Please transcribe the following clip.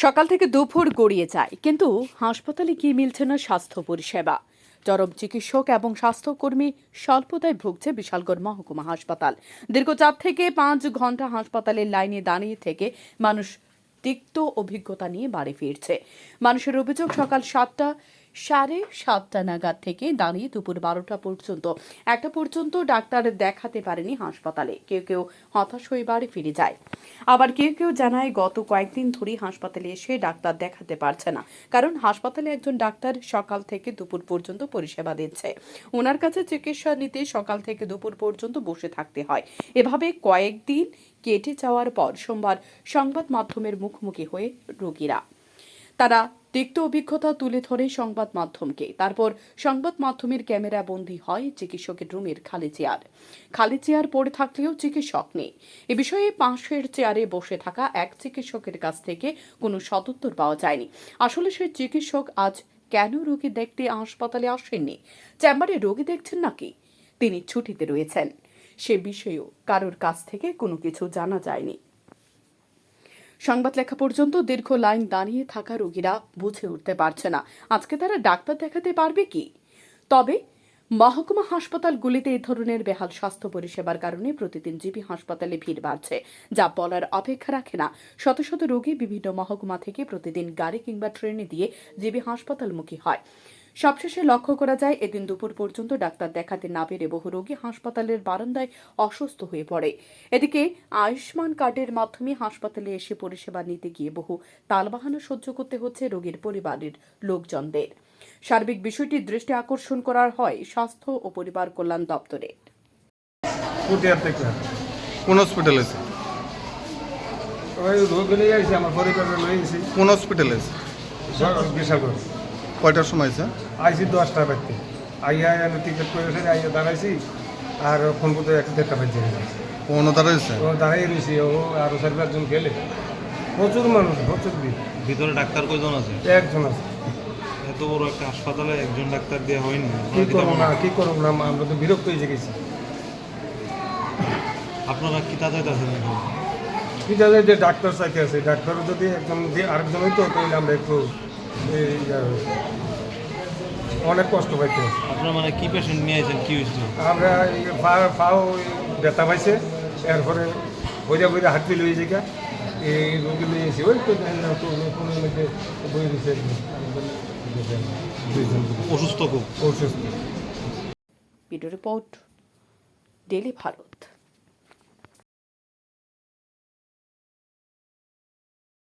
সকাল থেকে দুপুর গড়িয়ে যায়, কিন্তু হাসপাতালে গিয়ে মিলছে না স্বাস্থ্য পরিষেবা। চরম চিকিৎসক এবং স্বাস্থ্যকর্মী স্বল্পতায় ভুগছে বিশালগড় মহকুমা হাসপাতাল। দীর্ঘ 4 থেকে 5 ঘন্টা হাসপাতালের লাইনে দাঁড়িয়ে থেকে মানুষ তিক্ত অভিজ্ঞতা নিয়ে বাড়ি ফিরছে। মানুষের অভিযোগ, সকাল 7:30 নাগাদ থেকে দাঁড়িয়ে দুপুর 12টা পর্যন্ত একটা পর্যন্ত ডাক্তার দেখাতে পারেনি হাসপাতালে। কেউ কেউ হতাশ হয়ে বাড়ি ফিরে যায়, আবার কেউ কেউ জানায় গত কয়েকদিন ধরেই হাসপাতালে এসে ডাক্তার দেখাতে পারছে না, কারণ হাসপাতালে একজন ডাক্তার সকাল থেকে দুপুর পর্যন্ত পরিষেবা দিচ্ছে। ওনার কাছে চিকিৎসা নিতে সকাল থেকে দুপুর পর্যন্ত বসে থাকতে হয়। এভাবে কয়েকদিন কেটে যাওয়ার পর সোমবার সংবাদ মাধ্যমের মুখোমুখি হয়ে রোগীরা তারা তিক্ত অভিজ্ঞতা তুলে ধরে সংবাদ মাধ্যমকে। তারপর সংবাদ মাধ্যমের ক্যামেরা বন্দী হয় চিকিৎসকের রুমের খালি চেয়ার পড়ে থাকলেও চিকিৎসক নেই। এ বিষয়ে পাশের চেয়ারে বসে থাকা এক চিকিৎসকের কাছ থেকে কোনো সদুত্তর পাওয়া যায়নি। আসলে সেই চিকিৎসক আজ কেন রোগী দেখতে হাসপাতালে আসেননি? চেম্বারে রোগী দেখছেন নাকি তিনি ছুটিতে রয়েছেন? সে বিষয়েও কারোর কাছ থেকে কোনো কিছু জানা যায়নি। সংবাদ লেখা পর্যন্ত দীর্ঘ লাইন দাঁড়িয়ে থাকা রোগীরা বুঝে উঠতে পারছে না আজকে তারা ডাক্তার দেখাতে পারবে কি। তবে মহকুমা হাসপাতালগুলিতে এই ধরনের বেহাল স্বাস্থ্য পরিষেবার কারণে প্রতিদিন জিবি হাসপাতালে ভিড় বাড়ছে, যা বলার অপেক্ষা রাখে না। শত শত রোগী বিভিন্ন মহকুমা থেকে প্রতিদিন গাড়ি কিংবা ট্রেনে দিয়ে জিবি হাসপাতালমুখী হয়। সবশেষে লক্ষ্য করা যায়, এদিন দুপুর পর্যন্ত ডাক্তার দেখাতে না পেরে বহু রোগী হাসপাতালের বারান্দায় অসুস্থ হয়ে পড়ে। এদিকে আয়ুষ্মান কার্ডের মাধ্যমে হাসপাতালে এসে পরিষেবা নিতে গিয়ে বহু তালবাহানা সহ্য করতে হচ্ছে রোগীর পরিবারের লোকজনদের। সার্বিক বিষয়টি দৃষ্টি আকর্ষণ করা হয় স্বাস্থ্য ও পরিবার কল্যাণ দপ্তরে। কোন হসপিটালে আছে? কোন হসপিটালে আছে? বিশালগড়। কয়টার সময় আছে? আইসি 10টা বাজতে আইয়া টিকিট করে আইয়া দাঁড়াইছি, আর ফোন করতে 1-1:30 বাজে কোনো দাঁড়াইছে? দাঁড়াই রয়েছি। ও আরো 4-5 গেলে প্রচুর মানুষ, প্রচুর ভিতরে ডাক্তার কয়জন আছে? একজন আছে। এত বড় একটা হাসপাতালে একজন ডাক্তার দেওয়া হয়নি। কি করব না, আমরা তো বিরক্ত হয়ে গেছি। আপনারা কি তাদের আছেন? কি জানেন যে ডাক্তার চাইতে আছে, ডাক্তারও যদি একজন আরেকজন হইতো তাহলে আমরা একটু অনেক কষ্ট পাইতে। আপনারা মানে কি পেশেন্ট নিয়ে আসেন? কি হয়েছিল? আমরা পাও ব্যথা পাইছে, এরপরে বইরা হাঁটতে লই জায়গা এই রোগী নিয়ে এসে ওই তো কোনো মধ্যে বই দিচ্ছে অসুস্থ খুব অসুস্থ। Video report, daily Bharat.